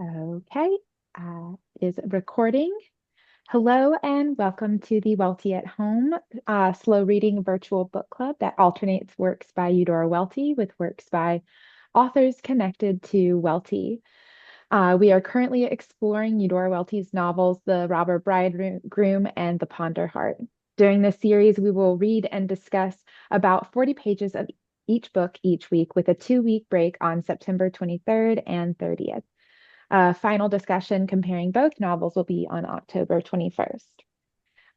Okay, is recording. Hello and welcome to the Welty at Home slow reading virtual book club that alternates works by Eudora Welty with works by authors connected to Welty. We are currently exploring Eudora Welty's novels, The Robber Bridegroom and The Ponder Heart. During this series, we will read and discuss about 40 pages of each book each week with a 2-week break on September 23rd and 30th. Final discussion comparing both novels will be on October 21st.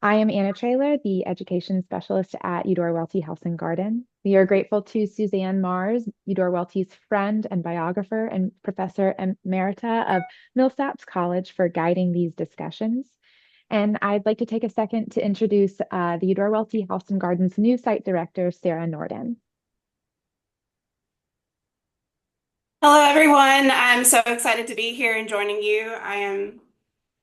I am Anna Traylor, the education specialist at Eudora Welty House and Garden. We are grateful to Suzanne Mars, Eudora Welty's friend and biographer and professor emerita of Millsaps College, for guiding these discussions. And I'd like to take a second to introduce the Eudora Welty House and Garden's new site director, Sarah Norden. Hello, everyone. I'm so excited to be here and joining you. I am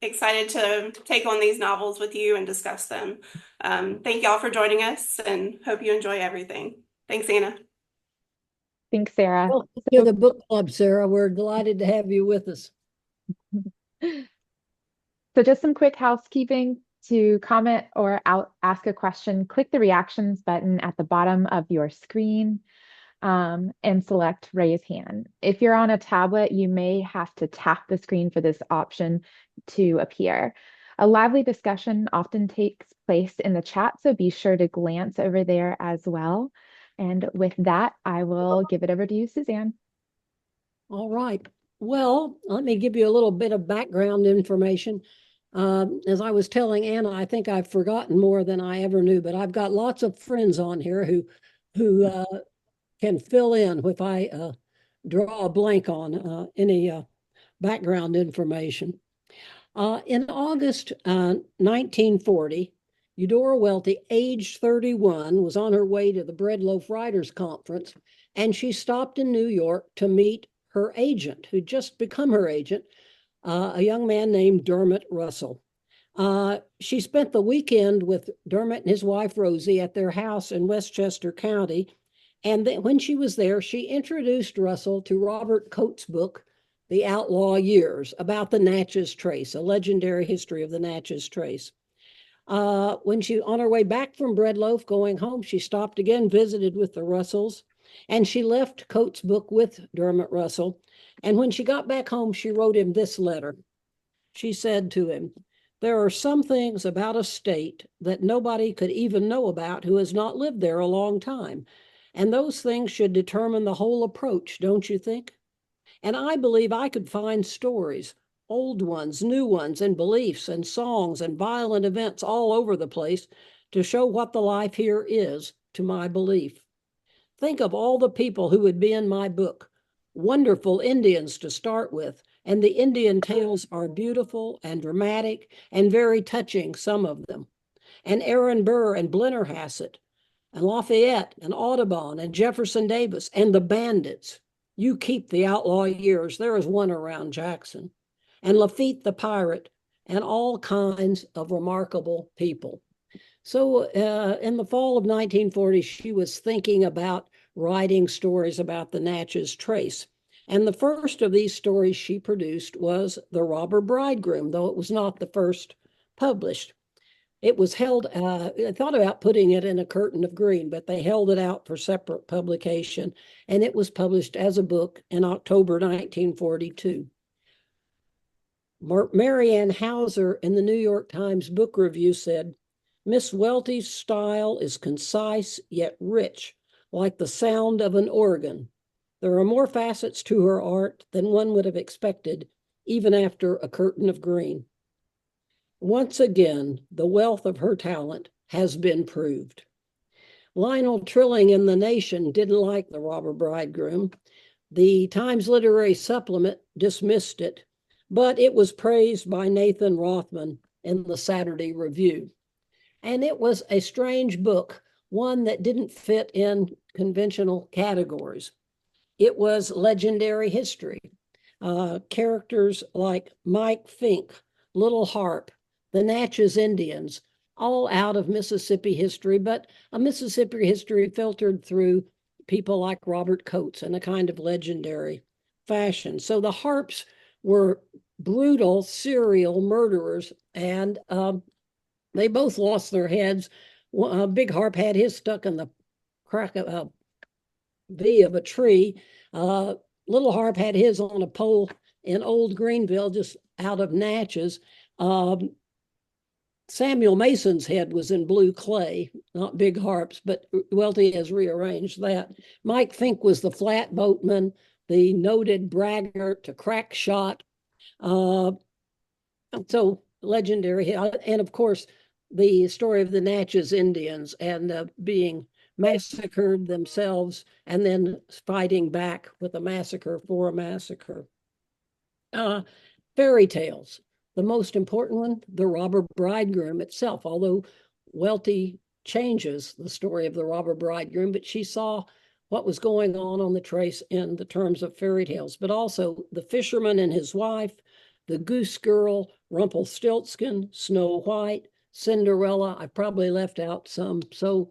excited to take on these novels with you and discuss them. Thank y'all for joining us and hope you enjoy everything. Thanks, Anna. Thanks, Sarah. Welcome to the book club, Sarah. We're delighted to have you with us. So just some quick housekeeping. To comment or ask a question, click the reactions button at the bottom of your screen and select raise hand. If you're on a tablet, you may have to tap the screen for this option to appear. A lively discussion often takes place in the chat, so be sure to glance over there as well. And with that, I will give it over to you, Suzanne. All right. Well, let me give you a little bit of background information. As I was telling Anna, I think I've forgotten more than I ever knew, but I've got lots of friends on here who can fill in if I draw a blank on any background information. In August 1940, Eudora Welty, aged 31, was on her way to the Breadloaf Writers Conference, and she stopped in New York to meet her agent, who'd just become her agent, a young man named Dermot Russell. She spent the weekend with Dermot and his wife Rosie at their house in Westchester County, and when she was there, she introduced Russell to Robert Coates' book, The Outlaw Years, about the Natchez Trace, a legendary history of the Natchez Trace. When she, on her way back from Breadloaf, going home, she stopped again, visited with the Russells, and she left Coates' book with Dermot Russell. And when she got back home, she wrote him this letter. She said to him, "There are some things about a state that nobody could even know about who has not lived there a long time. And those things should determine the whole approach, don't you think? And I believe I could find stories, old ones, new ones, and beliefs and songs and violent events all over the place to show what the life here is to my belief. Think of all the people who would be in my book. Wonderful Indians to start with, and the Indian tales are beautiful and dramatic and very touching, some of them. And Aaron Burr and Blennerhassett, and Lafayette and Audubon and Jefferson Davis and the bandits. You keep the outlaw years. There is one around Jackson. And Lafitte the pirate, and all kinds of remarkable people." So in the fall of 1940, she was thinking about writing stories about the Natchez Trace. And the first of these stories she produced was The Robber Bridegroom, though it was not the first published. It was held, I thought about putting it in A Curtain of Green, but they held it out for separate publication, and it was published as a book in October 1942. Marianne Hauser in the New York Times Book Review said, "Miss Welty's style is concise yet rich, like the sound of an organ. There are more facets to her art than one would have expected, even after A Curtain of Green. Once again, the wealth of her talent has been proved." Lionel Trilling in The Nation didn't like The Robber Bridegroom. The Times Literary Supplement dismissed it, but it was praised by Nathan Rothman in the Saturday Review. And it was a strange book, one that didn't fit in conventional categories. It was legendary history. Characters like Mike Fink, Little Harp, the Natchez Indians, all out of Mississippi history, but a Mississippi history filtered through people like Robert Coates in a kind of legendary fashion. So the Harps were brutal serial murderers, and they both lost their heads. Big Harp had his stuck in the crack of a V of a tree. Little Harp had his on a pole in Old Greenville, just out of Natchez. Samuel Mason's head was in blue clay, not Big Harp's, but Welty has rearranged that. Mike Fink was the flatboatman, the noted braggart, a crack shot. So legendary. And of course, the story of the Natchez Indians and being massacred themselves and then fighting back with a massacre for a massacre. Fairy tales. The most important one, the robber bridegroom itself, although Welty changes the story of the robber bridegroom, but she saw what was going on the trace in the terms of fairy tales, but also the fisherman and his wife, the goose girl, Rumpelstiltskin, Snow White, Cinderella. I probably left out some. So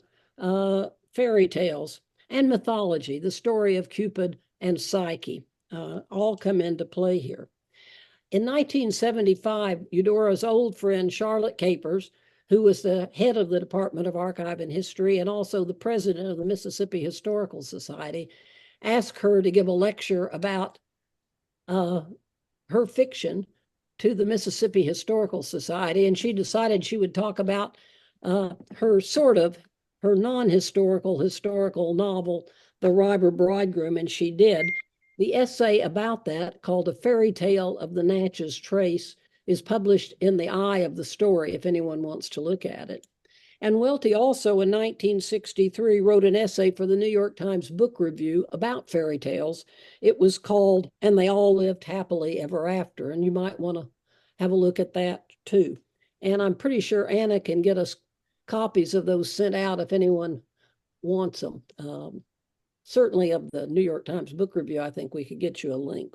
fairy tales and mythology, the story of Cupid and Psyche, all come into play here. In 1975, Eudora's old friend, Charlotte Capers, who was the head of the Department of Archive and History and also the president of the Mississippi Historical Society, asked her to give a lecture about her fiction to the Mississippi Historical Society. And she decided she would talk about her non-historical historical novel, The Robber Bridegroom, and she did. The essay about that, called A Fairy Tale of the Natchez Trace, is published in the Eye of the Story, if anyone wants to look at it. And Welty also in 1963 wrote an essay for the New York Times Book Review about fairy tales. It was called And They All Lived Happily Ever After, and you might want to have a look at that too. And I'm pretty sure Anna can get us copies of those sent out if anyone wants them. Certainly of the New York Times Book Review, I think we could get you a link.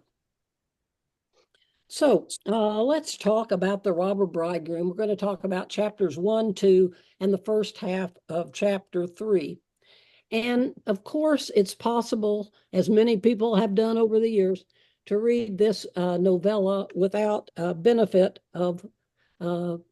So let's talk about the robber bridegroom. We're going to talk about chapters 1, 2, and the first half of chapter 3. And of course, it's possible, as many people have done over the years, to read this novella without benefit of without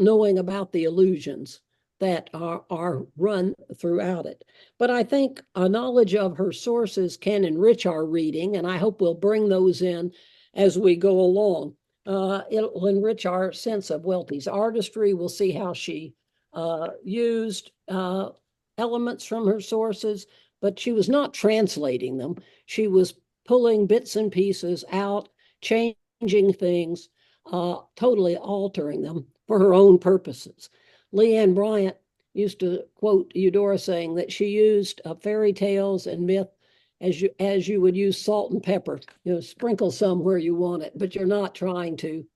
knowing about the allusions that are run throughout it. But I think a knowledge of her sources can enrich our reading, and I hope we'll bring those in as we go along. It'll enrich our sense of Welty's artistry. We'll see how she used elements from her sources, but she was not translating them. She was pulling bits and pieces out, changing things, totally altering them for her own purposes. Leanne Bryant used to quote Eudora saying that she used fairy tales and myth as you would use salt and pepper. You know, sprinkle some where you want it, but you're not trying to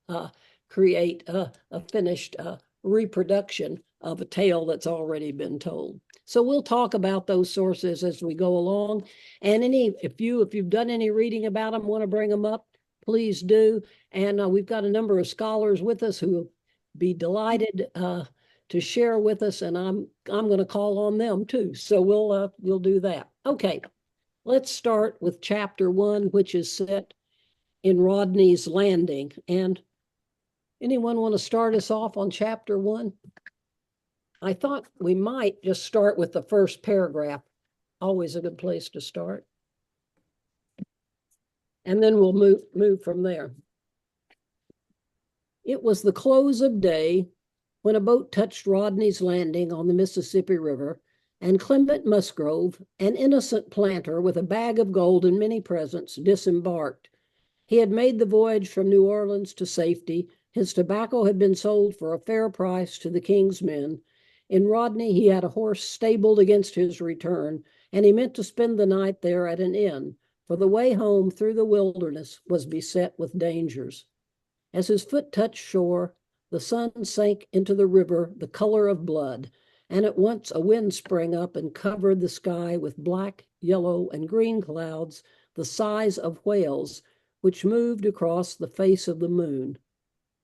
create a finished reproduction of a tale that's already been told. So we'll talk about those sources as we go along. And if you've done any reading about them, want to bring them up, please do. And we've got a number of scholars with us who will be delighted to share with us, and I'm going to call on them too. So we'll do that. Okay, let's start with chapter 1, which is set in Rodney's Landing. And anyone want to start us off on chapter 1? I thought we might just start with the first paragraph. Always a good place to start. And then we'll move from there. It was the close of day when a boat touched Rodney's Landing on the Mississippi River, and Clement Musgrove, an innocent planter with a bag of gold and many presents, disembarked. He had made the voyage from New Orleans to safety. His tobacco had been sold for a fair price to the king's men. In Rodney, he had a horse stabled against his return, and he meant to spend the night there at an inn, for the way home through the wilderness was beset with dangers. As his foot touched shore, the sun sank into the river the color of blood, and at once a wind sprang up and covered the sky with black, yellow, and green clouds the size of whales, which moved across the face of the moon.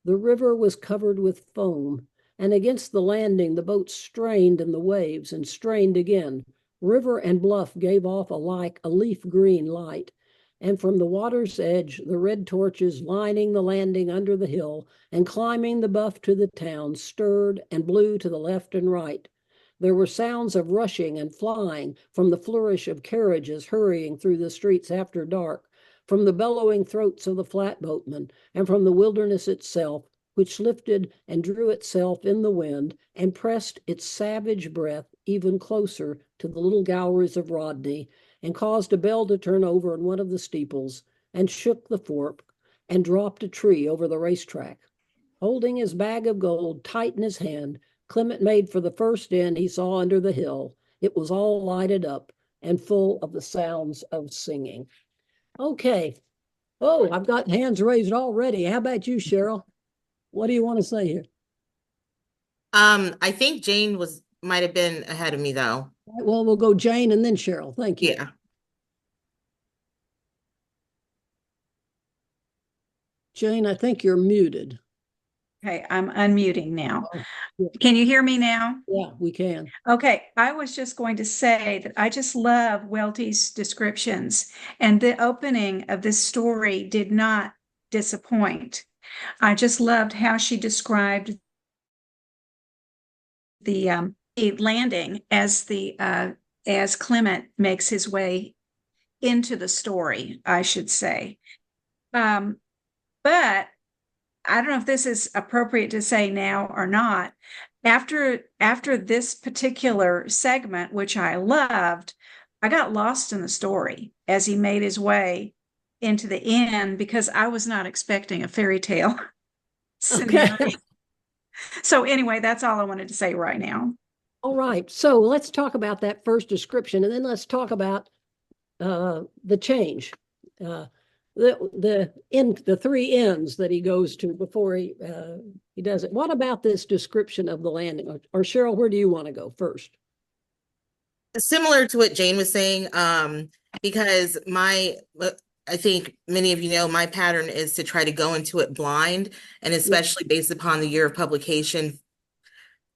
The river was covered with foam, and against the landing the boat strained in the waves and strained again. River and bluff gave off alike a leaf green light. and from the water's edge, the red torches lining the landing under the hill and climbing the buff to the town stirred and blew to the left and right. There were sounds of rushing and flying from the flourish of carriages hurrying through the streets after dark, from the bellowing throats of the flatboatmen, and from the wilderness itself, which lifted and drew itself in the wind and pressed its savage breath even closer to the little galleries of Rodney, and caused a bell to turn over in one of the steeples, and shook the fork, and dropped a tree over the racetrack. Holding his bag of gold tight in his hand, Clement made for the first inn he saw under the hill. It was all lighted up and full of the sounds of singing. Okay. Oh, I've got hands raised already. How about you, Cheryl? What do you want to say here? I think Jane might have been ahead of me though. Well, we'll go Jane and then Cheryl. Thank you. Yeah. Jane, I think you're muted. Okay, I'm unmuting now. Oh, yeah. Can you hear me now? Yeah, we can. Okay, I was just going to say that I just love Welty's descriptions, and the opening of this story did not disappoint. I just loved how she described the landing as Clement makes his way into the story, I should say. But I don't know if this is appropriate to say now or not. After this particular segment, which I loved, I got lost in the story as he made his way into the inn because I was not expecting a fairy tale scenario. Okay. So anyway, that's all I wanted to say right now. All right. So let's talk about that first description, and then let's talk about the change. The three inns that he goes to before he does it. What about this description of the landing? Or Cheryl, where do you want to go first? Similar to what Jane was saying, because I think many of you know my pattern is to try to go into it blind, and especially based upon the year of publication,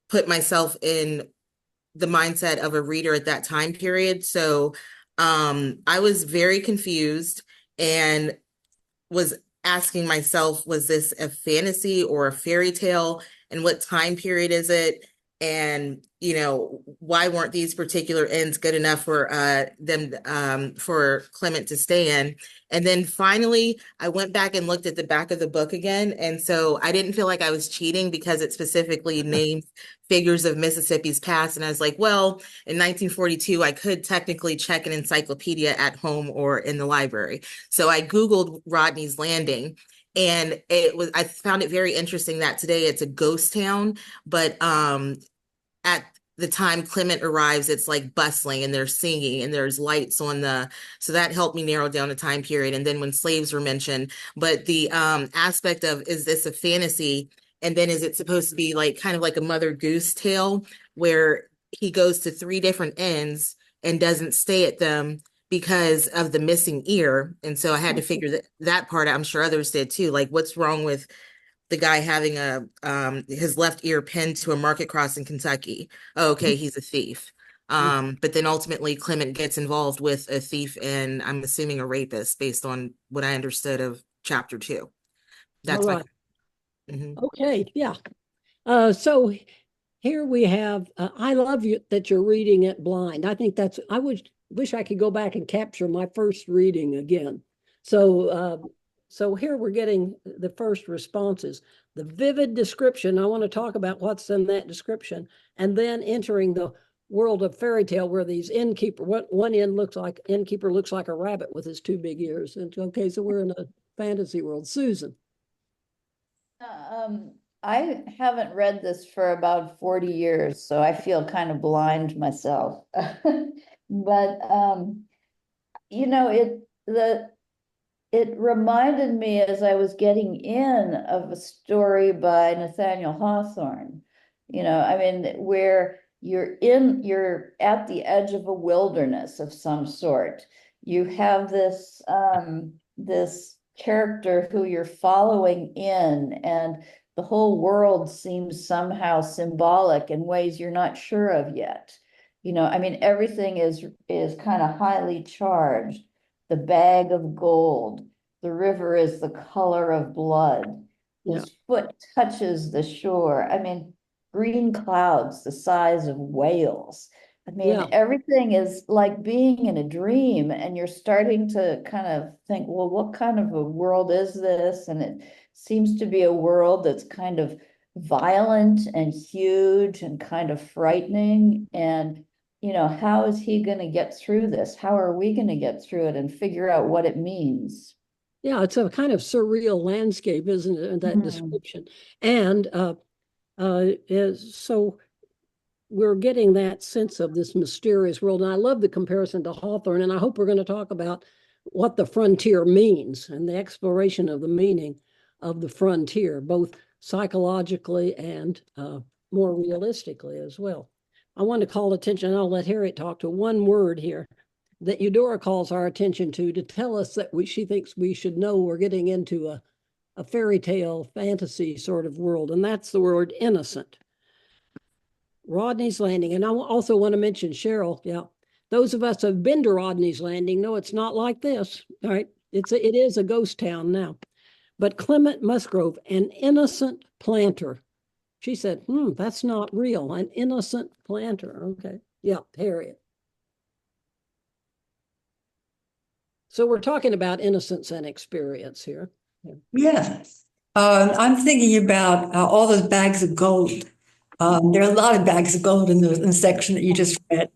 put myself in the mindset of a reader at that time period. So I was very confused and was asking myself, was this a fantasy or a fairy tale? And what time period is it? And, why weren't these particular inns good enough for for Clement to stay in? And then finally, I went back and looked at the back of the book again. And so I didn't feel like I was cheating because it specifically named figures of Mississippi's past. And I was like, well, in 1942, I could technically check an encyclopedia at home or in the library. So I Googled Rodney's Landing. And I found it very interesting that today it's a ghost town, but at the time Clement arrives, it's like bustling and they're singing and there's lights so that helped me narrow down the time period. And then when slaves were mentioned, but the aspect of, is this a fantasy? And then is it supposed to be like kind of like a Mother Goose tale where he goes to three different inns and doesn't stay at them because of the missing ear? And so I had to figure that part out. I'm sure others did too. Like, what's wrong with the guy having his left ear pinned to a market cross in Kentucky? Oh, okay, he's a thief. But then ultimately Clement gets involved with a thief and I'm assuming a rapist based on what I understood of chapter 2. That's all right. Mm-hmm. Okay, yeah. So here we have, I love that you're reading it blind. I think I wish I could go back and capture my first reading again. So here we're getting the first responses. The vivid description, I want to talk about what's in that description, and then entering the world of fairy tale where these one innkeeper looks like a rabbit with his two big ears. And okay, so we're in a fantasy world. Susan. I haven't read this for about 40 years, so I feel kind of blind myself. But it reminded me as I was getting in of a story by Nathaniel Hawthorne. Where you're at the edge of a wilderness of some sort. You have this character who you're following in, and the whole world seems somehow symbolic in ways you're not sure of yet. Everything is kind of highly charged. the bag of gold. The river is the color of blood. His foot touches the shore. I mean, green clouds the size of whales. I mean, everything is like being in a dream, and you're starting to kind of think, well, what kind of a world is this? And it seems to be a world that's kind of violent and huge and kind of frightening. And, how is he going to get through this? How are we going to get through it and figure out what it means? Yeah, it's a kind of surreal landscape, isn't it? That description. And so we're getting that sense of this mysterious world. And I love the comparison to Hawthorne. And I hope we're going to talk about what the frontier means and the exploration of the meaning of the frontier, both psychologically and more realistically as well. I want to call attention, and I'll let Harriet talk, to one word here that Eudora calls our attention to tell us that she thinks we should know we're getting into a fairy tale fantasy sort of world, and that's the word innocent. Rodney's Landing. And I also want to mention, Cheryl, those of us who have been to Rodney's Landing know it's not like this, all right? It is a ghost town now. But Clement Musgrove, an innocent planter. She said, that's not real, an innocent planter. Okay, yeah, Harriet. So we're talking about innocence and experience here. Yeah. I'm thinking about all those bags of gold. There are a lot of bags of gold in the section that you just read.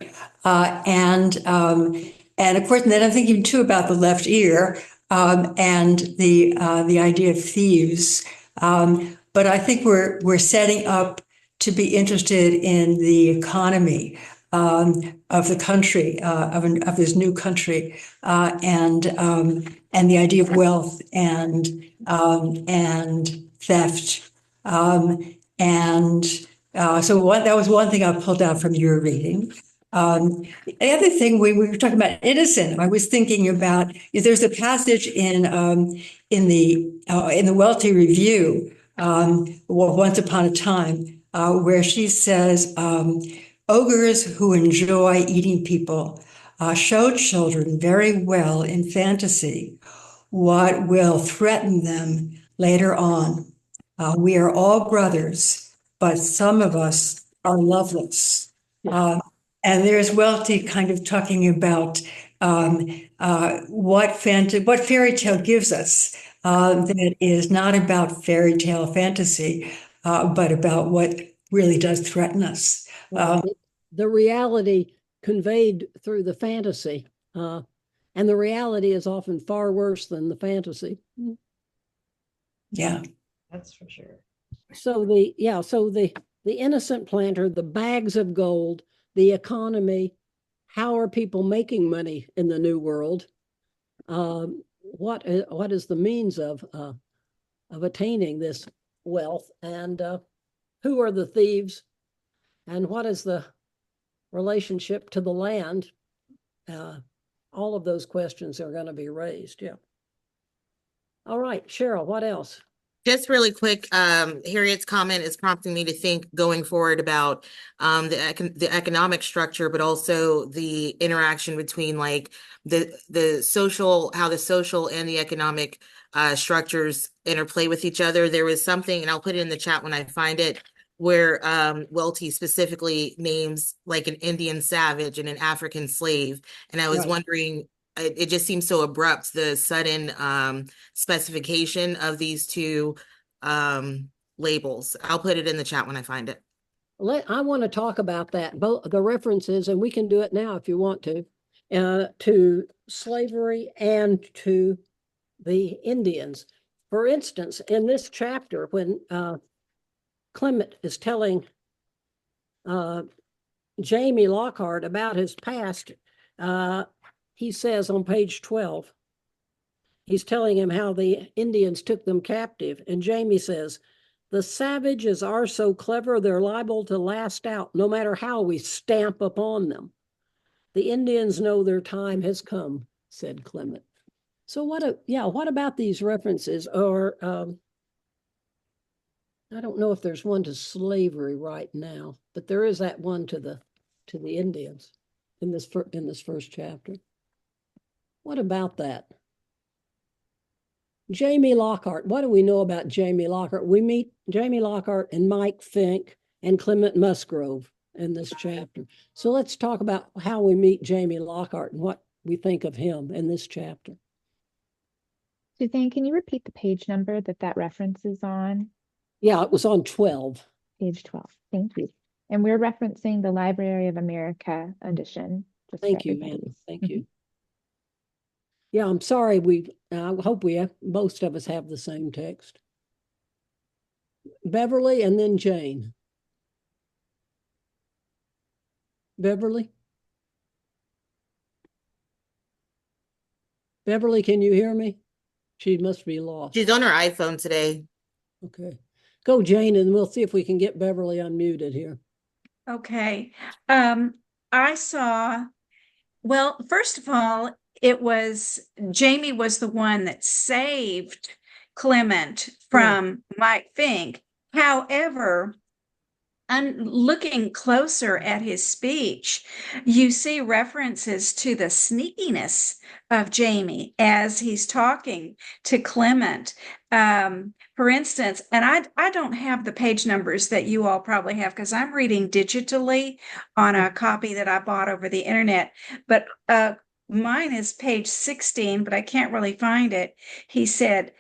And of course, then I'm thinking too about the left ear and the idea of thieves. But I think we're setting up to be interested in the economy of the country, of this new country, and the idea of wealth and theft, that was one thing I pulled out from your reading. The other thing we were talking about innocent. I was thinking about there's a passage in the Welty Review, Once Upon a Time, where she says, ogres who enjoy eating people show children very well in fantasy what will threaten them later on. We are all brothers, but some of us are loveless. And there's Welty kind of talking about what fairy tale gives us that is not about fairy tale fantasy, but about what really does threaten us. The reality conveyed through the fantasy, and the reality is often far worse than the fantasy. Yeah, that's for sure. So the innocent planter, the bags of gold, the economy, how are people making money in the new world? What is the means of attaining this wealth, and who are the thieves, and what is the relationship to the land? All of those questions are going to be raised. Yeah. All right, Cheryl, what else? Just really quick, Harriet's comment is prompting me to think going forward about the economic structure, but also the interaction between like the social, how the social and the economic structures interplay with each other. There was something, and I'll put it in the chat when I find it, where Welty specifically names like an Indian savage and an African slave. And I was wondering, it just seems so abrupt, the sudden specification of these two labels. I'll put it in the chat when I find it. I want to talk about that, both the references, and we can do it now if you want to slavery and to the Indians. For instance, in this chapter, when Clement is telling Jamie Lockhart about his past, he says on page 12, he's telling him how the Indians took them captive. And Jamie says, the savages are so clever, they're liable to last out, no matter how we stamp upon them. The Indians know their time has come, said Clement. So what about these references? Or I don't know if there's one to slavery right now, but there is that one to the Indians in this first chapter. What about that? Jamie Lockhart. What do we know about Jamie Lockhart? We meet Jamie Lockhart and Mike Fink and Clement Musgrove in this chapter. So let's talk about how we meet Jamie Lockhart and what we think of him in this chapter. Suzanne, can you repeat the page number that reference is on? Yeah, it was on 12. Page 12. Thank you. And we're referencing the Library of America edition. Thank you, Anna. Thank you. Yeah, I'm sorry. I hope most of us have the same text. Beverly and then Jane. Beverly? Beverly, can you hear me? She must be lost. She's on her iPhone today. Okay. Go, Jane, and we'll see if we can get Beverly unmuted here. Okay. I saw, well, first of all, Jamie was the one that saved Clement from Mike Fink. However, looking closer at his speech, you see references to the sneakiness of Jamie as he's talking to Clement. For instance, and I don't have the page numbers that you all probably have because I'm reading digitally on a copy that I bought over the internet, but mine is page 16, but I can't really find it. He said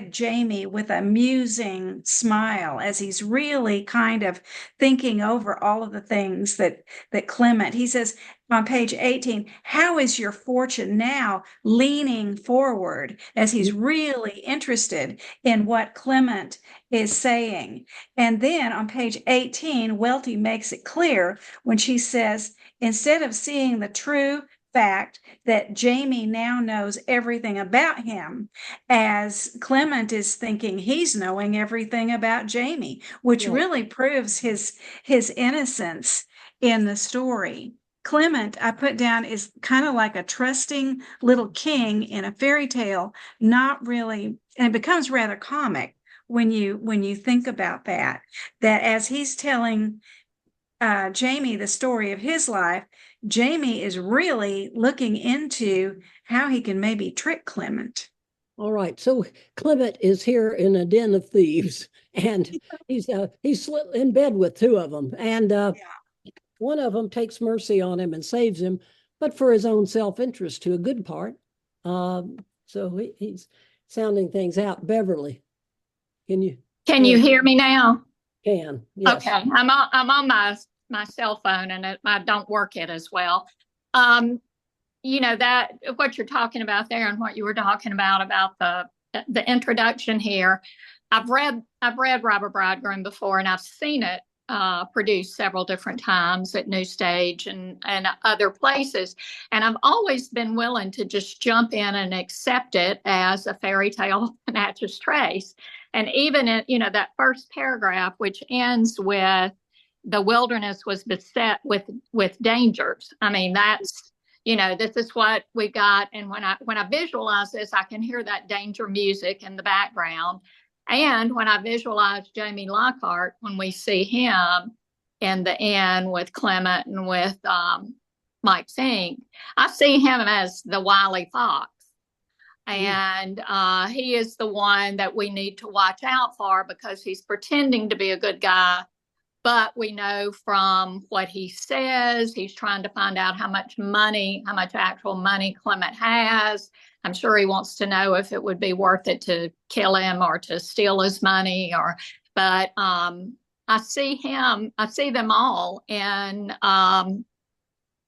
Jamie with a musing smile as he's really kind of thinking over all of the things that Clement, he says on page 18, how is your fortune now, leaning forward as he's really interested in what Clement is saying. And then on page 18, Welty makes it clear when she says, instead of seeing the true fact that Jamie now knows everything about him, as Clement is thinking he's knowing everything about Jamie, which really proves his innocence in the story. Clement, I put down, is kind of like a trusting little king in a fairy tale, not really, and it becomes rather comic when you think about that as he's telling Jamie the story of his life, Jamie is really looking into how he can maybe trick Clement. All right, so Clement is here in a den of thieves, and he's in bed with two of them, and one of them takes mercy on him and saves him, but for his own self-interest to a good part. So he's sounding things out. Beverly, can you hear me now? Can, yes. Okay, I'm on my cell phone, and I don't work it as well. That what you're talking about there, and what you were talking about the introduction here. I've read Robert Bridegroom before, and I've seen it produced several different times at New Stage and other places, and I've always been willing to just jump in and accept it as a fairy tale Natchez Trace. And even in that first paragraph, which ends with the wilderness was beset with dangers. I mean, that's this is what we got. And when I visualize this, I can hear that danger music in the background. And when I visualize Jamie Lockhart, when we see him in the inn with Clement and with Mike Fink, I see him as the wily fox. And he is the one that we need to watch out for because he's pretending to be a good guy. But we know from what he says, he's trying to find out how much actual money Clement has. I'm sure he wants to know if it would be worth it to kill him or to steal his money. But I see them all in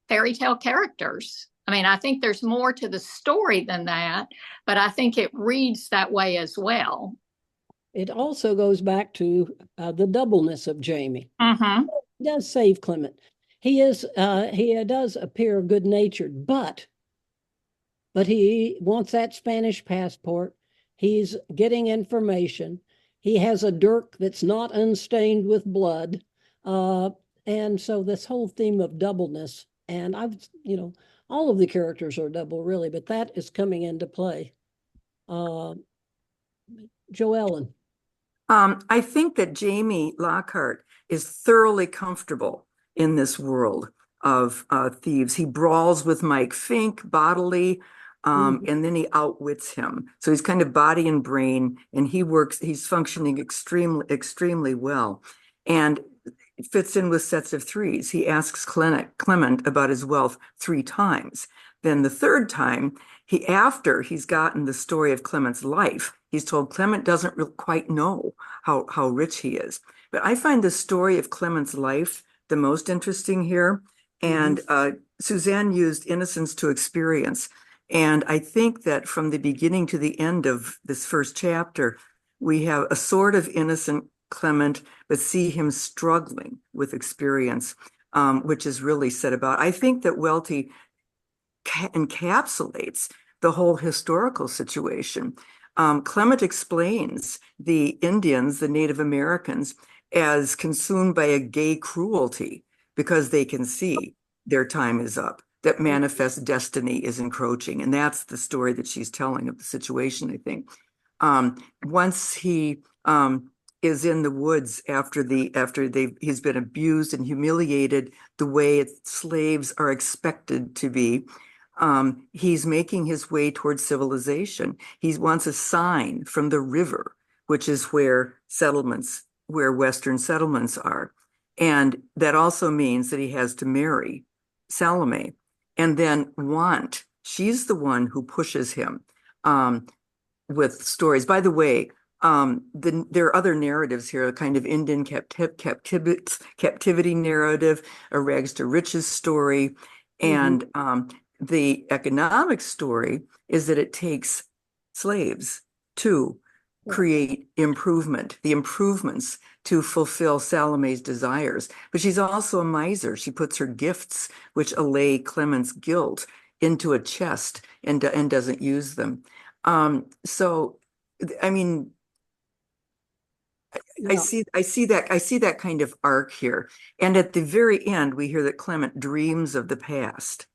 fairy tale characters. I mean, I think there's more to the story than that, but I think it reads that way as well. It also goes back to the doubleness of Jamie. Mm-hmm. He does save Clement. He does appear good-natured, but he wants that Spanish passport. He's getting information. He has a dirk that's not unstained with blood. And so this whole theme of doubleness, and all of the characters are double really, but that is coming into play. Joellen. I think that Jamie Lockhart is thoroughly comfortable in this world of thieves. He brawls with Mike Fink bodily. And then he outwits him. So he's kind of body and brain, and he's functioning extremely well. And it fits in with sets of threes. He asks Clement about his wealth 3 times. Then the third time, after he's gotten the story of Clement's life, he's told Clement doesn't quite know how rich he is. But I find the story of Clement's life the most interesting here. And Suzanne used innocence to experience. And I think that from the beginning to the end of this first chapter, we have a sort of innocent Clement, but see him struggling with experience, which is really said about. I think that Welty encapsulates the whole historical situation. Clement explains the Indians, the Native Americans, as consumed by a gay cruelty because they can see their time is up, that manifest destiny is encroaching. And that's the story that she's telling of the situation, I think. Once he is in the woods after he's been abused and humiliated the way slaves are expected to be, he's making his way towards civilization. He wants a sign from the river, which is where Western settlements are. And that also means that he has to marry Salome. And then she's the one who pushes him with stories. By the way, there are other narratives here, a kind of Indian captivity narrative, a rags to riches story. And the economic story is that it takes slaves to create the improvements to fulfill Salome's desires. But she's also a miser. She puts her gifts, which allay Clement's guilt, into a chest and doesn't use them. So, I mean, I see that kind of arc here. And at the very end, we hear that Clement dreams of the past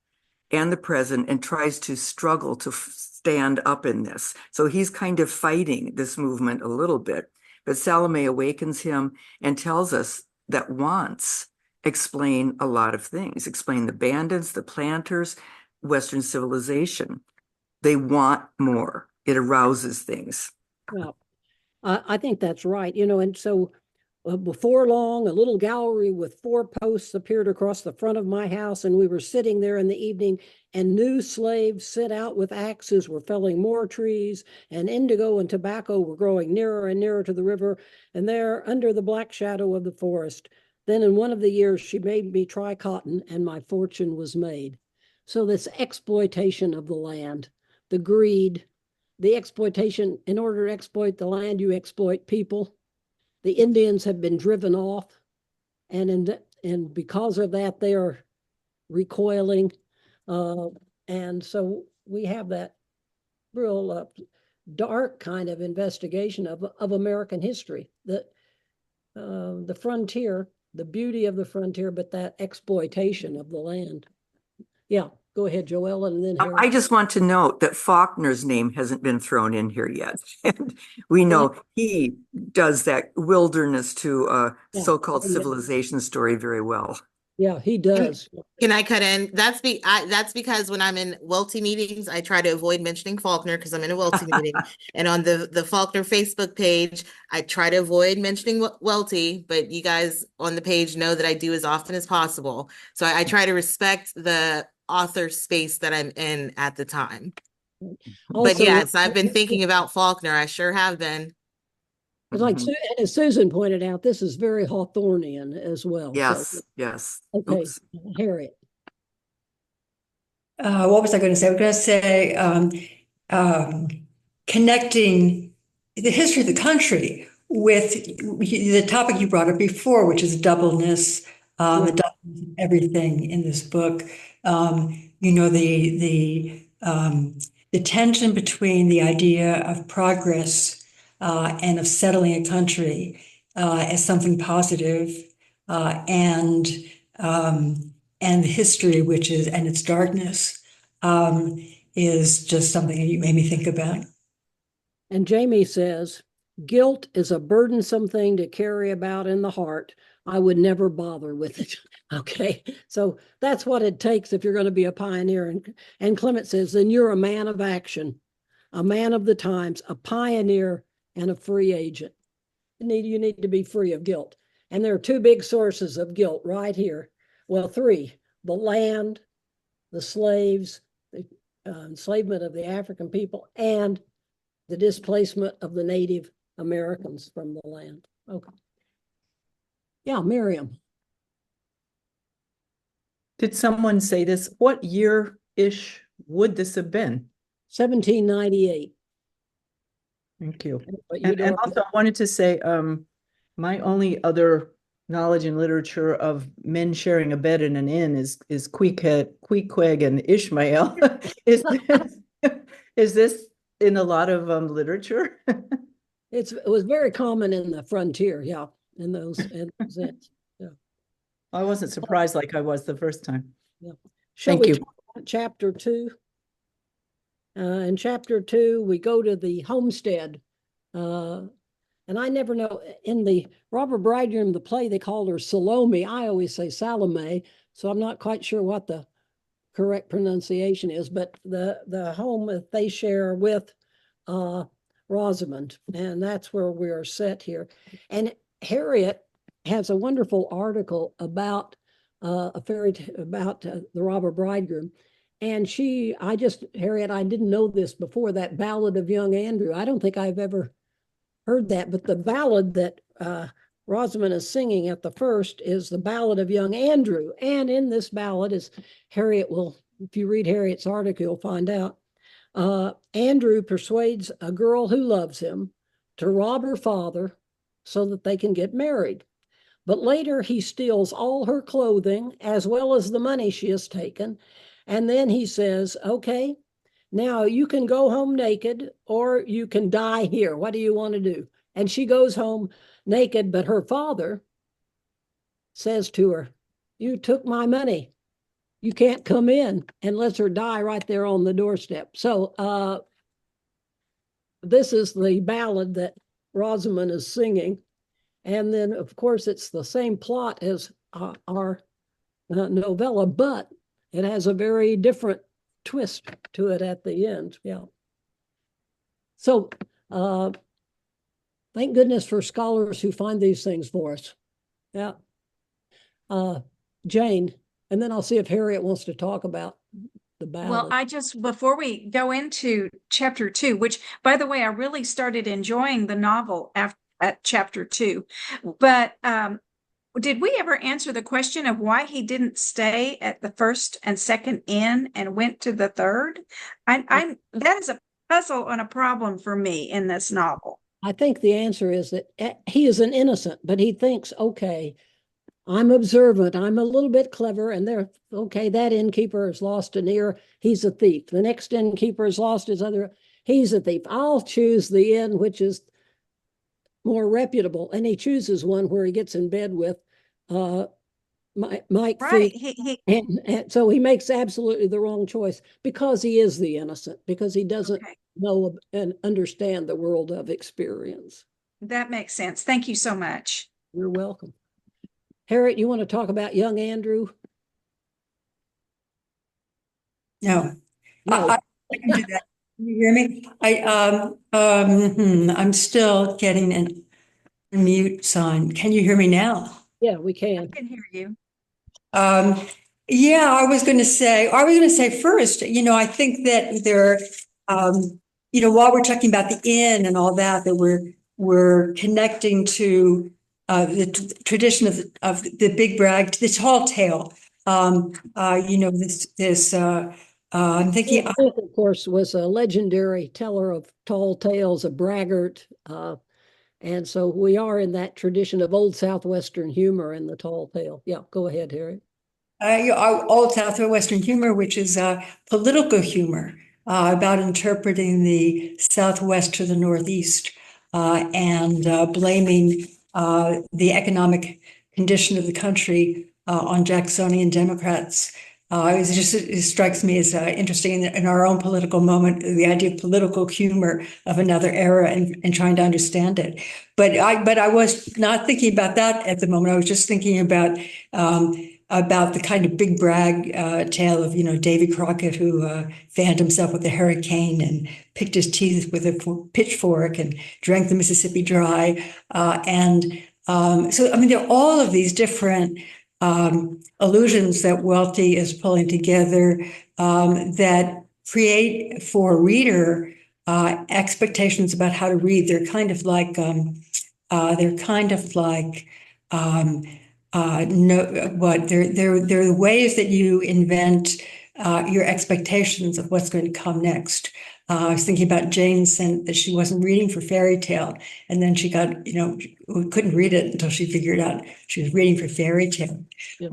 and the present and tries to struggle to stand up in this. So he's kind of fighting this movement a little bit. But Salome awakens him and tells us that wants explain a lot of things, explain the bandits, the planters, Western civilization. They want more. It arouses things. Well, I think that's right. And so before long, a little gallery with 4 posts appeared across the front of my house, and we were sitting there in the evening, and new slaves set out with axes were felling more trees, and indigo and tobacco were growing nearer and nearer to the river, and there, under the black shadow of the forest, then in one of the years she made me try cotton, and my fortune was made. So this exploitation of the land, the greed, the exploitation, in order to exploit the land, you exploit people. The Indians have been driven off, and because of that, they are recoiling. And so we have that real dark kind of investigation of American history, the frontier, the beauty of the frontier, but that exploitation of the land. Yeah, go ahead, Joelle, and then Harry. I just want to note that Faulkner's name hasn't been thrown in here yet. And we know he does that wilderness to so-called civilization story very well. Yeah, he does. Can I cut in? That's because when I'm in Welty meetings, I try to avoid mentioning Faulkner because I'm in a Welty meeting. And on the Faulkner Facebook page, I try to avoid mentioning Welty, but you guys on the page know that I do as often as possible. So I try to respect the author space that I'm in at the time. Also, but yes, I've been thinking about Faulkner. I sure have been. Like as Susan pointed out, this is very Hawthornian as well. Yes, so. yes. Okay, Oops. Harriet. What was I going to say? I was going to say connecting the history of the country with the topic you brought up before, which is doubleness, the doubleness of everything in this book. The tension between the idea of progress and of settling a country as something positive, and the history, which is, and its darkness, is just something that you made me think about. And Jamie says, guilt is a burdensome thing to carry about in the heart, I would never bother with it. Okay. So that's what it takes if you're going to be a pioneer. And Clement says, then you're a man of action, a man of the times, a pioneer, and a free agent. You need to be free of guilt. And there are two big sources of guilt right here. Well, three: the land, the slaves, the enslavement of the African people, and the displacement of the Native Americans from the land. Okay. Yeah, Miriam. Did someone say this? What year-ish would this have been? 1798. Thank you. And And also I wanted to say, my only other knowledge in literature of men sharing a bed in an inn is Queequeg and Ishmael. Is this in a lot of literature? it was very common in the frontier, yeah, in those ends. Yeah. I wasn't surprised like I was the first time. Yeah. Thank you. Talk about chapter 2? In chapter 2, we go to the homestead. And I never know, in the Robert Bridegroom, the play, they called her Salome. I always say Salome, so I'm not quite sure what the correct pronunciation is, but the home that they share with Rosamond, and that's where we are set here. And Harriet has a wonderful article about about the Robber Bridegroom. And Harriet, I didn't know this before, that ballad of young Andrew. I don't think I've ever heard that, but the ballad that Rosamond is singing at the first is the ballad of young Andrew. And in this ballad, is Harriet will, if you read Harriet's article, you'll find out, Andrew persuades a girl who loves him to rob her father so that they can get married. But later he steals all her clothing as well as the money she has taken. And then he says, okay, now you can go home naked or you can die here. What do you want to do? And she goes home naked, but her father says to her, you took my money. You can't come in, and lets her die right there on the doorstep. So this is the ballad that Rosamond is singing. And then, of course, it's the same plot as our novella, but it has a very different twist to it at the end. Yeah. So thank goodness for scholars who find these things for us. Yeah. Jane, and then I'll see if Harriet wants to talk about the ballad. Well, before we go into chapter 2, which, by the way, I really started enjoying the novel at chapter 2, but did we ever answer the question of why he didn't stay at the first and second inn and went to the third? That is a puzzle and a problem for me in this novel. I think the answer is that he is an innocent, but he thinks, okay, I'm observant, I'm a little bit clever, and okay, that innkeeper has lost an ear, he's a thief. The next innkeeper has lost his other, he's a thief. I'll choose the inn which is more reputable. And he chooses one where he gets in bed with Mike. Right. And so he makes absolutely the wrong choice because he is the innocent, because he doesn't know and understand the world of experience. That makes sense. Thank you so much. You're welcome. Harriet, you want to talk about young Andrew? No. No. I can do that. Can you hear me? I'm still getting an mute sign. Can you hear me now? Yeah, we can. I can hear you. Yeah, I was going to say first, I think that there, while we're talking about the inn and all that, we're connecting to the tradition of the big brag, to the tall tale. I'm thinking, Of course, was a legendary teller of tall tales, a braggart. And so we are in that tradition of old Southwestern humor in the tall tale. Yeah, go ahead, Harry. Old Southwestern humor, which is political humor about interpreting the Southwest to the Northeast and blaming the economic condition of the country on Jacksonian Democrats it strikes me as interesting in our own political moment, the idea of political humor of another era and trying to understand it. But I was not thinking about that at the moment. I was just thinking about the kind of big brag tale of, Davy Crockett, who fanned himself with a hurricane and picked his teeth with a pitchfork and drank the Mississippi dry. So, I mean, there are all of these different allusions that Welty is pulling together that create for a reader expectations about how to read. They're kind of like they're the ways that you invent your expectations of what's going to come next. I was thinking about Jane saying that she wasn't reading for fairy tale, and then she got, couldn't read it until she figured out she was reading for fairy tale. Yeah.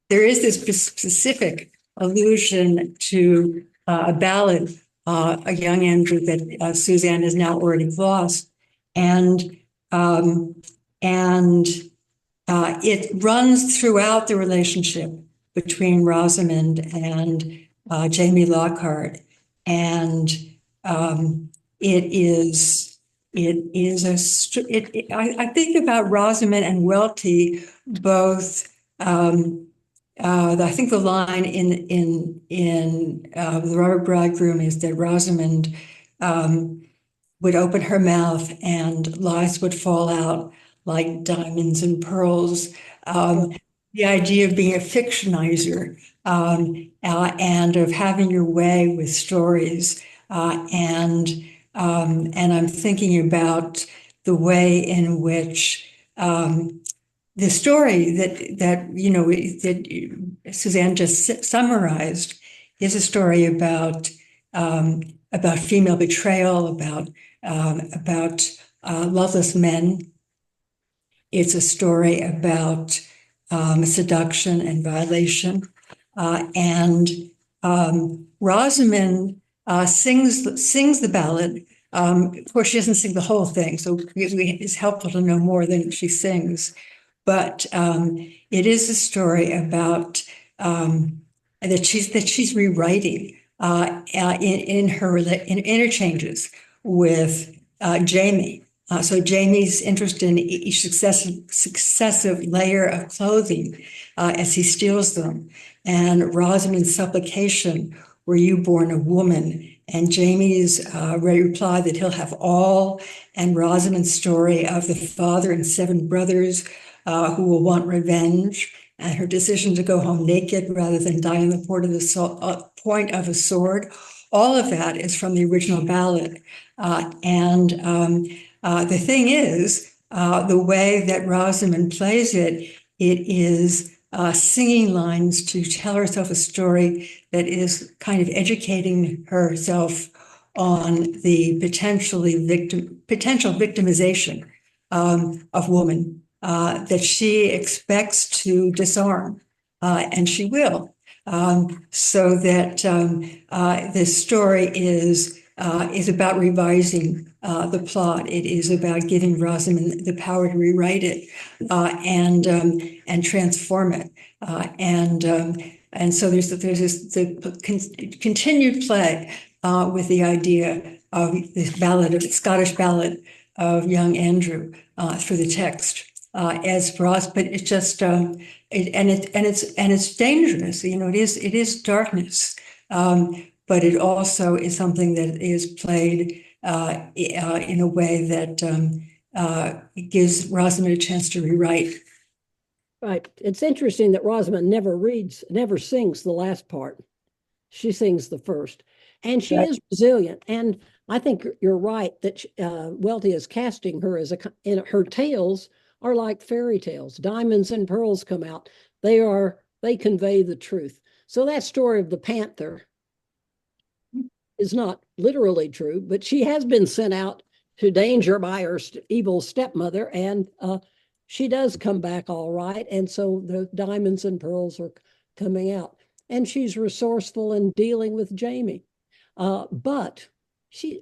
There is this specific allusion to a ballad, a young Andrew that Suzanne has now already lost, and it runs throughout the relationship between Rosamond and Jamie Lockhart, and I think about Rosamond and Welty both. I think the line in the Robert Bridegroom is that Rosamond would open her mouth and lies would fall out like diamonds and pearls. The idea of being a fictionizer and of having your way with stories. And I'm thinking about the way in which the story that Suzanne just summarized is a story about female betrayal, about loveless men. It's a story about seduction and violation. Rosamond sings the ballad. Of course, she doesn't sing the whole thing, so it's helpful to know more than she sings. But it is a story about that she's rewriting in her interchanges with Jamie. So Jamie's interest in each successive layer of clothing as he steals them, and Rosamond's supplication, "Were you born a woman?" And Jamie's reply that he'll have all, and Rosamond's story of the father and 7 brothers who will want revenge, and her decision to go home naked rather than die on the point of a sword. All of that is from the original ballad. The thing is, the way that Rosamond plays it, it is singing lines to tell herself a story that is kind of educating herself on the potential victimization of woman that she expects to disarm, and she will. So that this story is about revising the plot. It is about giving Rosamond the power to rewrite it and transform it. And so there's the continued play with the idea of this Scottish ballad of young Andrew through the text as Ross, but it's just it's dangerous. It is darkness. But it also is something that is played in a way that gives Rosamond a chance to rewrite. Right. It's interesting that Rosamond never sings the last part. She sings the first. And she is resilient. And I think you're right that Welty is casting her as in her tales are like fairy tales. Diamonds and pearls come out. They convey the truth. So that story of the panther is not literally true, but she has been sent out to danger by her evil stepmother, and she does come back all right. And so the diamonds and pearls are coming out, and she's resourceful in dealing with Jamie. But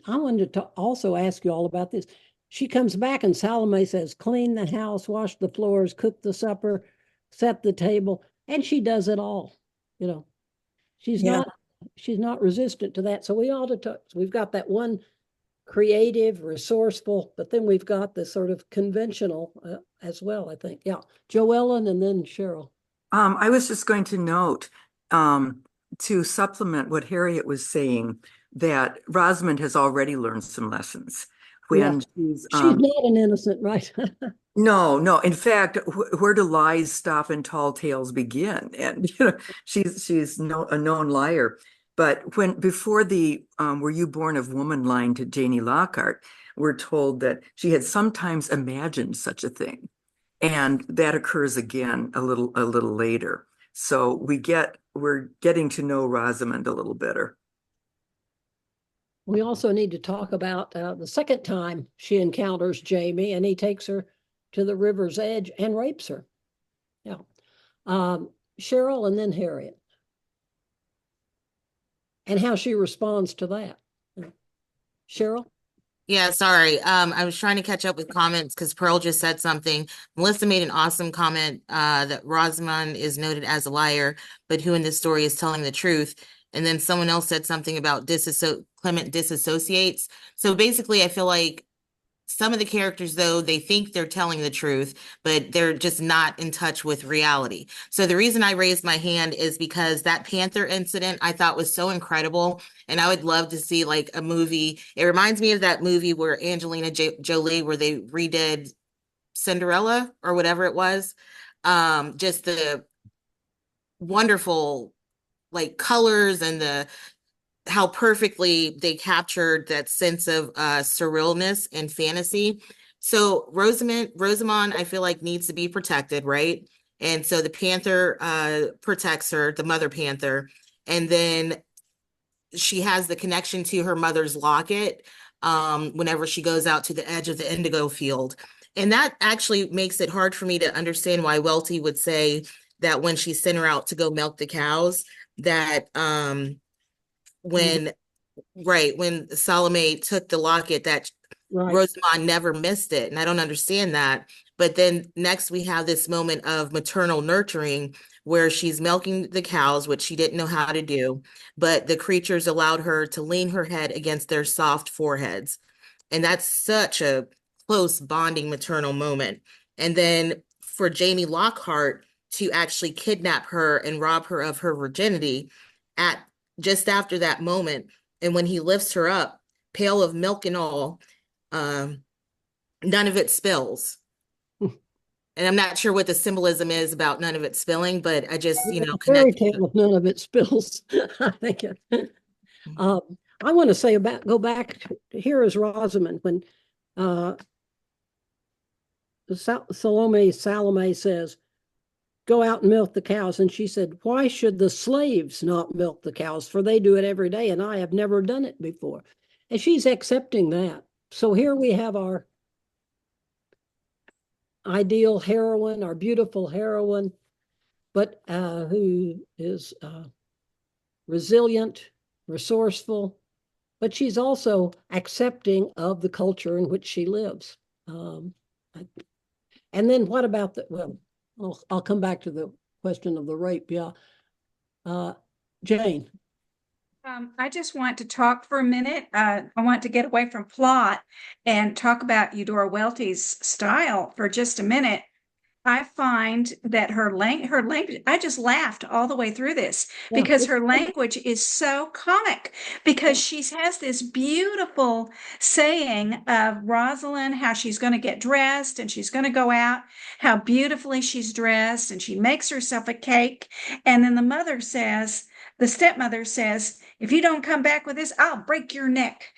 I wanted to also ask you all about this. She comes back and Salome says, clean the house, wash the floors, cook the supper, set the table, and she does it all, She's Yeah. not resistant to that. So we ought to we've got that one creative, resourceful, but then we've got the sort of conventional as well, I think. Yeah. Joellen and then Cheryl. I was just going to note, to supplement what Harriet was saying, that Rosamond has already learned some lessons when she's not an innocent, right? no. In fact, where do lies stop and tall tales begin? And she's a known liar. But before the "Were you born of woman" line to Janie Lockhart, we're told that she had sometimes imagined such a thing. And that occurs again a little later. So we're getting to know Rosamond a little better. We also need to talk about the second time she encounters Jamie, and he takes her to the river's edge and rapes her. Yeah. Cheryl and then Harriet. And how she responds to that. Cheryl? Yeah, sorry. I was trying to catch up with comments because Pearl just said something. Melissa made an awesome comment that Rosamond is noted as a liar, but who in this story is telling the truth? And then someone else said something about Clement disassociates. So basically, I feel like some of the characters, though, they think they're telling the truth, but they're just not in touch with reality. So the reason I raised my hand is because that Panther incident I thought was so incredible. And I would love to see like a movie. It reminds me of that movie where Angelina Jolie, where they redid Cinderella or whatever it was. Just the wonderful like colors and how perfectly they captured that sense of surrealness and fantasy. So Rosamond, I feel like needs to be protected, right? And so the Panther protects her, the mother Panther, and then she has the connection to her mother's locket whenever she goes out to the edge of the indigo field. And that actually makes it hard for me to understand why Welty would say that when she sent her out to go milk the cows, that when Salome took the locket, that Rosamond never missed it. And I don't understand that. But then next we have this moment of maternal nurturing where she's milking the cows, which she didn't know how to do, but the creatures allowed her to lean her head against their soft foreheads. And that's such a close bonding maternal moment. And then for Jamie Lockhart to actually kidnap her and rob her of her virginity at just after that moment. And when he lifts her up, pail of milk and all, none of it spills. And I'm not sure what the symbolism is about none of it spilling, but I just, fairy tale of none of it spills. I think I want to say go back. Here is Rosamond when Salome says, "Go out and milk the cows." And she said, "Why should the slaves not milk the cows? For they do it every day, and I have never done it before." And she's accepting that. So here we have our ideal heroine, our beautiful heroine, but who is resilient, resourceful, but she's also accepting of the culture in which she lives. And then what about I'll come back to the question of the rape. Yeah. Jane. I just want to talk for a minute. I want to get away from plot and talk about Eudora Welty's style for just a minute. I find that her language, I just laughed all the way through this because her language is so comic, because she has this beautiful saying of Rosalind, how she's going to get dressed and she's going to go out, how beautifully she's dressed, and she makes herself a cake. And then the stepmother says, "If you don't come back with this, I'll break your neck."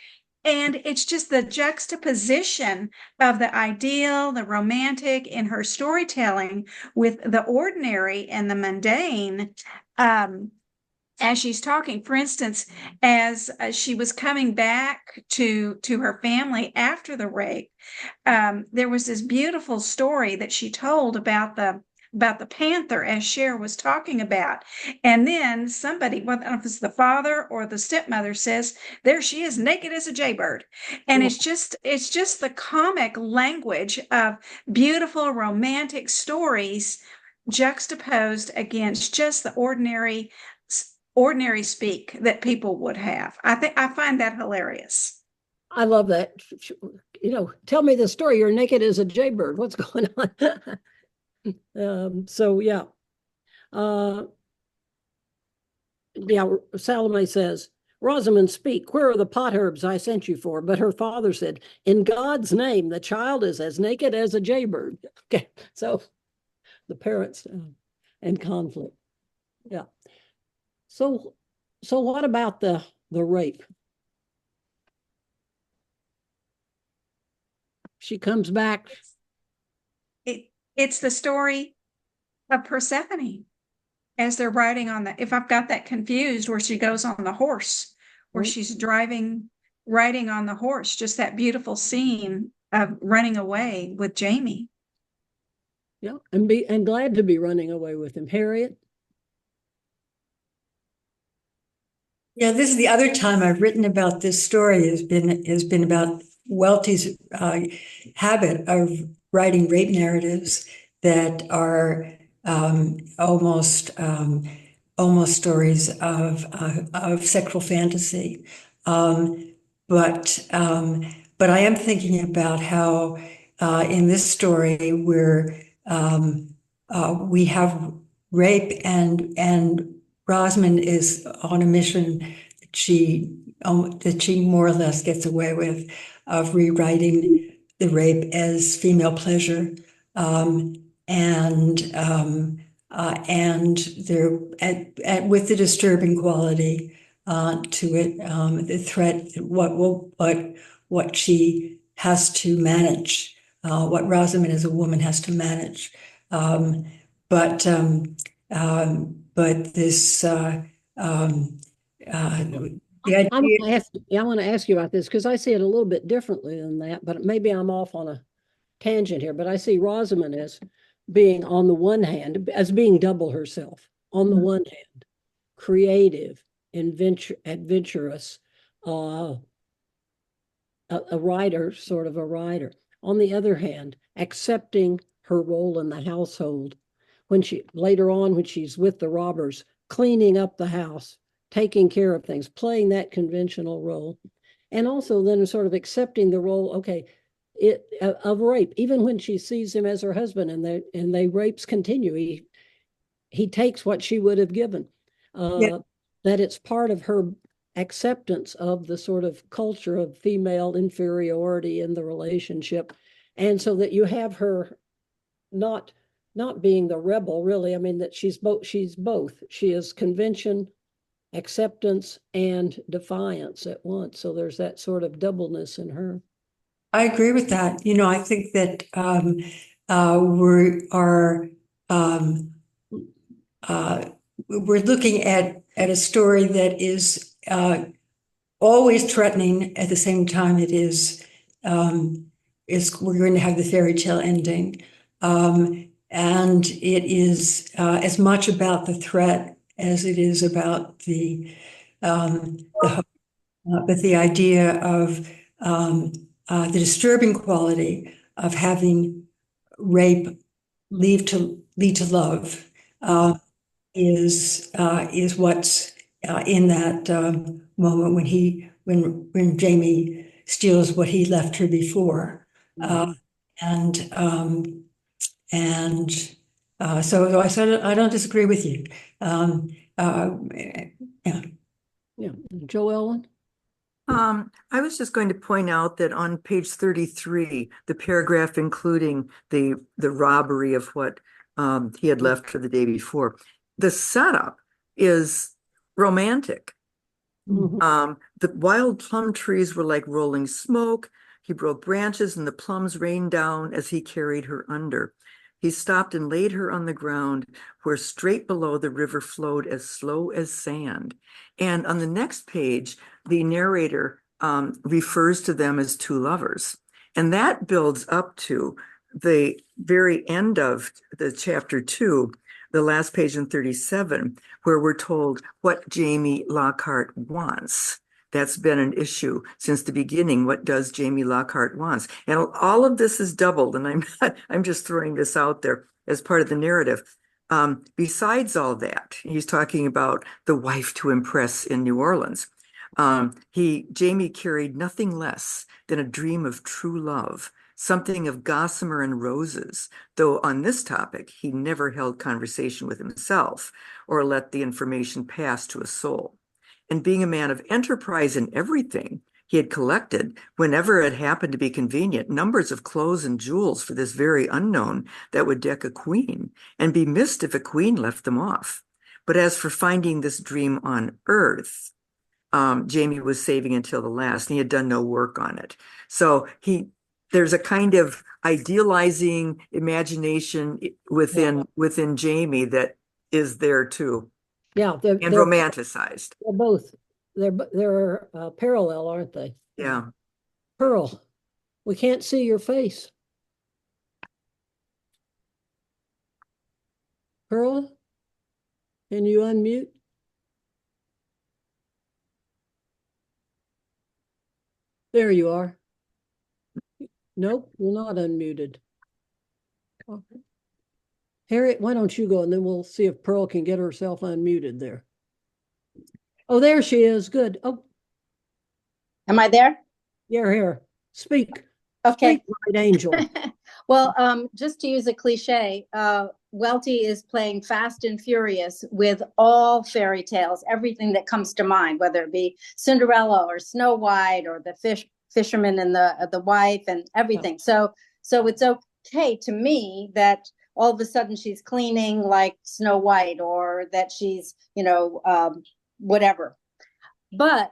And it's just the juxtaposition of the ideal, the romantic in her storytelling with the ordinary and the mundane. As she's talking, for instance, as she was coming back to her family after the rape, there was this beautiful story that she told about the panther, as Cher was talking about. And then somebody, well, I don't know if it's the father or the stepmother, says, "There she is, naked as a jaybird." And it's just the comic language of beautiful romantic stories juxtaposed against just the ordinary ordinary speak that people would have. I find that hilarious. I love that. Tell me the story. You're naked as a jaybird. What's going on? So yeah. Salome says, Rosamond, speak. Where are the potherbs I sent you for? But her father said, in God's name, the child is as naked as a jaybird. Okay, so the parents in conflict. Yeah. So what about the rape? She comes back. It's the story of Persephone as they're riding on if I've got that confused, where she goes on the horse, where she's riding on the horse, just that beautiful scene of running away with Jamie. Yeah, and glad to be running away with him. Harriet? Yeah, this is the other time I've written about this story has been about Welty's habit of writing rape narratives that are almost stories of sexual fantasy. But I am thinking about how in this story we have rape and Rosamond is on a mission that she more or less gets away with, of rewriting the rape as female pleasure, and there with the disturbing quality to it, the threat, what she has to manage, what Rosamond as a woman has to manage, but this the idea. I want to ask you about this because I see it a little bit differently than that, but maybe I'm off on a tangent here. But I see Rosamond as being, on the one hand, as being double herself. On the one hand, creative, adventurous, a writer, sort of a writer. On the other hand, accepting her role in the household. When later on, when she's with the robbers, cleaning up the house, taking care of things, playing that conventional role, and also then sort of accepting the role, of rape, even when she sees him as her husband, and the rapes continue. He takes what she would have given. That it's part of her acceptance of the sort of culture of female inferiority in the relationship, and so that you have her not being the rebel, really. I mean, that she's both. She is convention, acceptance, and defiance at once. So there's that sort of doubleness in her. I agree with that. I think that we're looking at a story that is always threatening. At the same time, it is we're going to have the fairy tale ending, and it is as much about the threat as it is about the hope. But the idea of the disturbing quality of having rape lead to love is what's in that moment when Jamie steals what he left her before, so I don't disagree with you. Yeah, Joellen? I was just going to point out that on page 33, the paragraph including the robbery of what he had left for the day before, the setup is romantic. The wild plum trees were like rolling smoke. He broke branches and the plums rained down as he carried her under. He stopped and laid her on the ground where straight below the river flowed as slow as sand. And on the next page, the narrator refers to them as two lovers. And that builds up to the very end of the chapter 2, the last page in 37, where we're told what Jamie Lockhart wants. That's been an issue since the beginning. What does Jamie Lockhart wants? And all of this is doubled, and I'm just throwing this out there as part of the narrative. Besides all that, he's talking about the wife to impress in New Orleans. Jamie carried nothing less than a dream of true love, something of gossamer and roses, though on this topic, he never held conversation with himself or let the information pass to a soul. And being a man of enterprise in everything, he had collected, whenever it happened to be convenient, numbers of clothes and jewels for this very unknown that would deck a queen and be missed if a queen left them off. But as for finding this dream on earth, Jamie was saving until the last, and he had done no work on it. So there's a kind of idealizing imagination within Jamie that is there too. Yeah, and romanticized. They're both. They're parallel, aren't they? Yeah. Pearl, we can't see your face. Pearl, can you unmute? There you are. Nope, you're not unmuted. Harriet, why don't you go and then we'll see if Pearl can get herself unmuted there. Oh, there she is. Good. Oh, Am I there? you're here. Speak. Okay. Speak, Bright Angel. Well, just to use a cliche, Welty is playing fast and furious with all fairy tales, everything that comes to mind, whether it be Cinderella or Snow White or the fisherman and the wife and everything. So it's okay to me that all of a sudden she's cleaning like Snow White, or that she's, whatever. But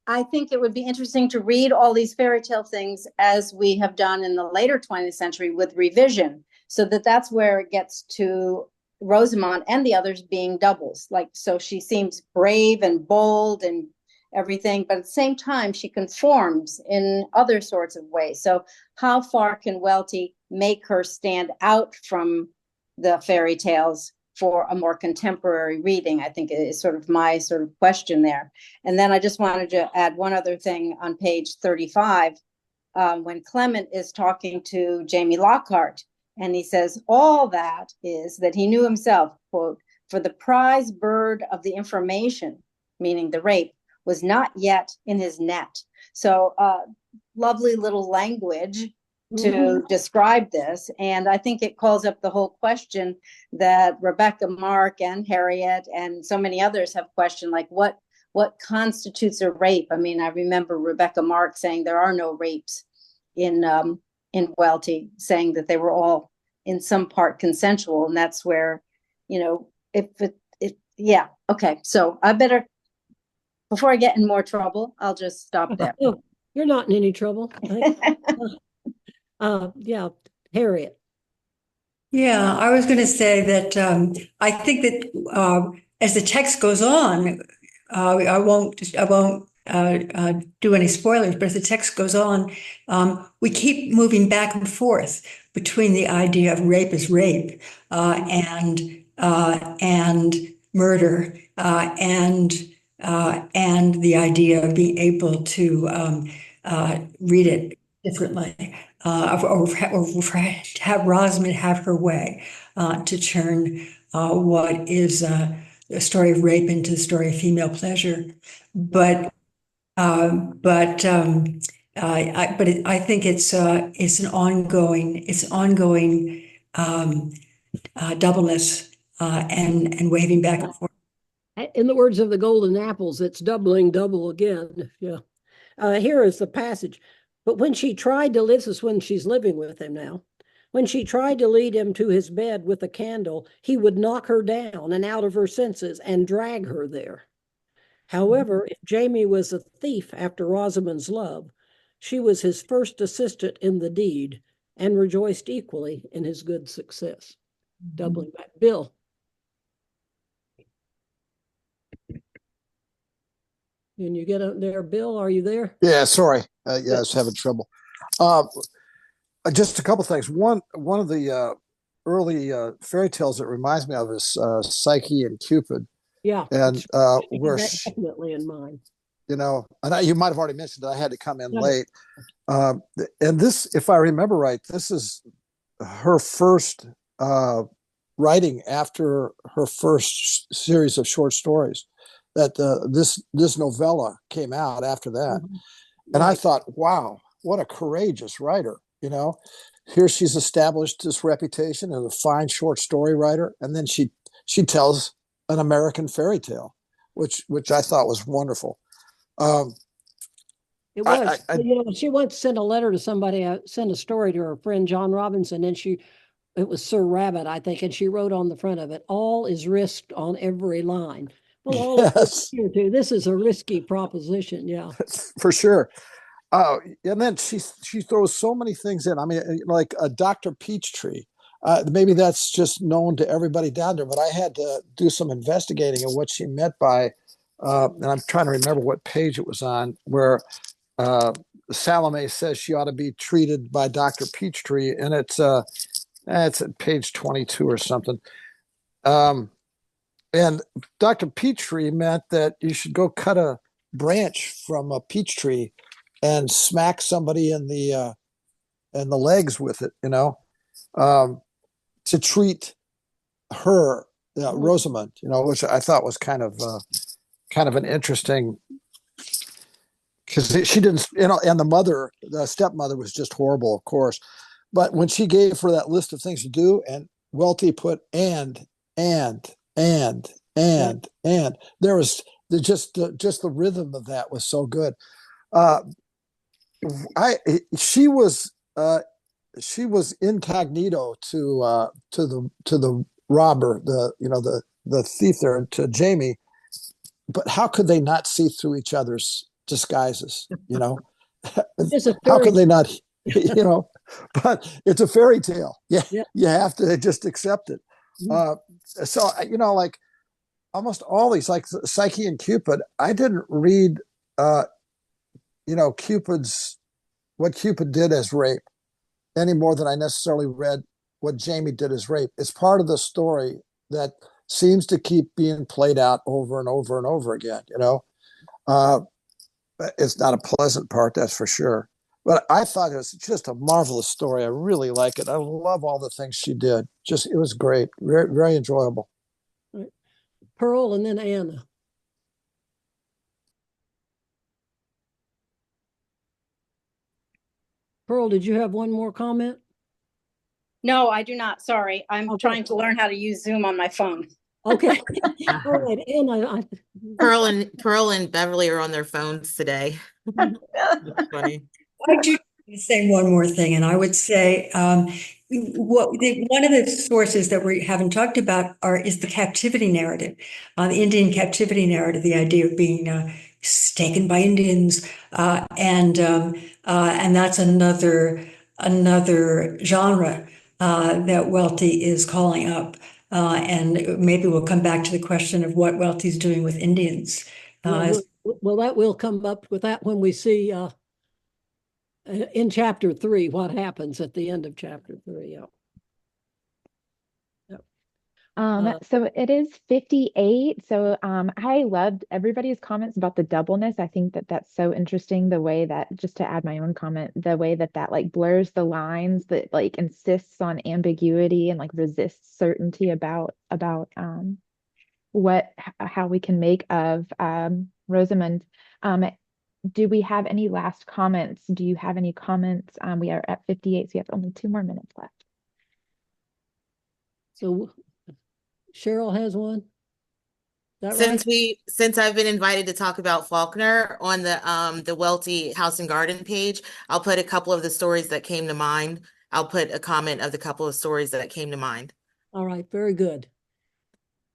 I think it would be interesting to read all these fairy tale things as we have done in the later 20th century with revision, so that's where it gets to Rosamond and the others being doubles. So she seems brave and bold and everything, but at the same time, she conforms in other sorts of ways. So how far can Welty make her stand out from the fairy tales for a more contemporary reading? I think is sort of my sort of question there. And then I just wanted to add one other thing on page 35, when Clement is talking to Jamie Lockhart, and he says, all that is that he knew himself, quote, for the prize bird of the information, meaning the rape, was not yet in his net. So lovely little language to describe this. And I think it calls up the whole question that Rebecca Mark and Harriet and so many others have questioned, like what constitutes a rape? I mean, I remember Rebecca Mark saying there are no rapes in Welty, saying that they were all in some part consensual. And that's where, yeah. Okay. So I better, before I get in more trouble, I'll just stop there. Oh, you're not in any trouble. Yeah, Harriet. Yeah, I was going to say that I think that as the text goes on, I won't do any spoilers, but as the text goes on, we keep moving back and forth between the idea of rape as rape and murder and the idea of being able to read it differently. Or have Rosamond have her way to turn what is a story of rape into a story of female pleasure. But I think it's an ongoing doubleness and waving back and forth. In the words of the Golden Apples, it's doubling double again. Yeah. Here is the passage. But when she tried to, this is when she's living with him now. When she tried to lead him to his bed with a candle, he would knock her down and out of her senses and drag her there. However, if Jamie was a thief after Rosamond's love, she was his first assistant in the deed and rejoiced equally in his good success. Doubling back. Bill. Can you get up there, Bill? Are you there? Yeah, sorry. I was having trouble. Just a couple things. One of the early fairy tales that reminds me of is Psyche and Cupid. Yeah, and where definitely in mind. And you might have already mentioned that I had to come in late. And this, if I remember right, this is her first writing after her first series of short stories. That this novella came out after that, and I thought, wow, what a courageous writer! Here she's established this reputation as a fine short story writer, and then she tells an American fairy tale, which I thought was wonderful. It was. She once sent a letter to somebody, sent a story to her friend John Robinson, and it was Sir Rabbit, I think, and she wrote on the front of it, "All is risked on every line." Well, all yes, here too. This is a risky proposition, yeah. for sure. And then she throws so many things in. I mean, like a Dr. Peachtree. Maybe that's just known to everybody down there, but I had to do some investigating of what she meant by, and I'm trying to remember what page it was on, where Salome says she ought to be treated by Dr. Peachtree, and it's at page 22 or something. And Dr. Peachtree meant that you should go cut a branch from a peach tree and smack somebody in the legs with it, to treat her, Rosamond, which I thought was kind of an interesting, because she didn't, and the stepmother was just horrible, of course. But when she gave her that list of things to do, and Welty put and there was just the rhythm of that was so good. She was incognito to the robber, the thief there, to Jamie. But how could they not see through each other's disguises? How could they not? But it's a fairy tale. Yeah, you have to just accept it. So like almost all these, like Psyche and Cupid, I didn't read what Cupid did as rape any more than I necessarily read what Jamie did as rape. It's part of the story that seems to keep being played out over and over and over again. It's not a pleasant part, that's for sure. But I thought it was just a marvelous story. I really like it. I love all the things she did. It was great. Very, very enjoyable. Pearl and then Anna. Pearl, did you have one more comment? No, I do not. Sorry. I'm trying to learn how to use Zoom on my phone. Okay. All right. Anna, Pearl and Beverly are on their phones today. That's funny. I do say one more thing, and I would say one of the sources that we haven't talked about is the captivity narrative, the Indian captivity narrative, the idea of being taken by Indians, and that's another genre that Welty is calling up, and maybe we'll come back to the question of what Welty's doing with Indians. Well, that will come up with that when we see in chapter 3 what happens at the end of chapter 3. So it is 58. So I loved everybody's comments about the doubleness. I think that that's so interesting, the way that, just to add my own comment, the way that like blurs the lines, that like insists on ambiguity and like resists certainty about how we can make of Rosamond. Do we have any last comments? Do you have any comments? We are at 58, so we have only 2 more minutes left. So Cheryl has one. Since I've been invited to talk about Faulkner on the Welty House and Garden page, I'll put a couple of the stories that came to mind. I'll put a comment of the couple of stories that came to mind. All right, very good.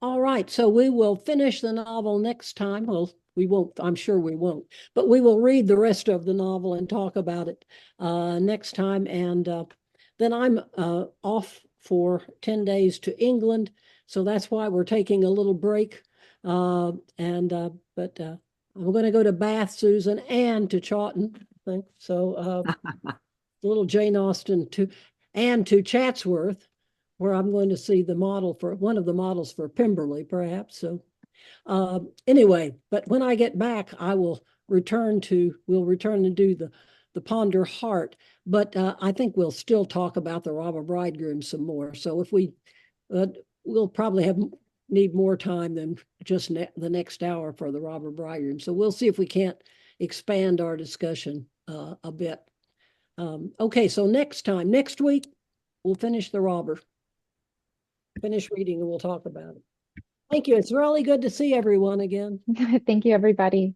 All right, so we will finish the novel next time. Well, we won't, I'm sure we won't, but we will read the rest of the novel and talk about it next time. And then I'm off for 10 days to England. So that's why we're taking a little break. But I'm going to go to Bath, Susan, and to Chawton, I think. So a little Jane Austen and to Chatsworth, where I'm going to see the model for one of the models for Pemberley, perhaps. So anyway, but when I get back, we'll return and do the Ponder Heart. But I think we'll still talk about the Robber Bridegroom some more. So if we'll probably need more time than just the next hour for the robber bridegroom. So we'll see if we can't expand our discussion a bit. Okay, so next week, we'll finish the robber. Finish reading and we'll talk about it. Thank you. It's really good to see everyone again. Thank you, everybody.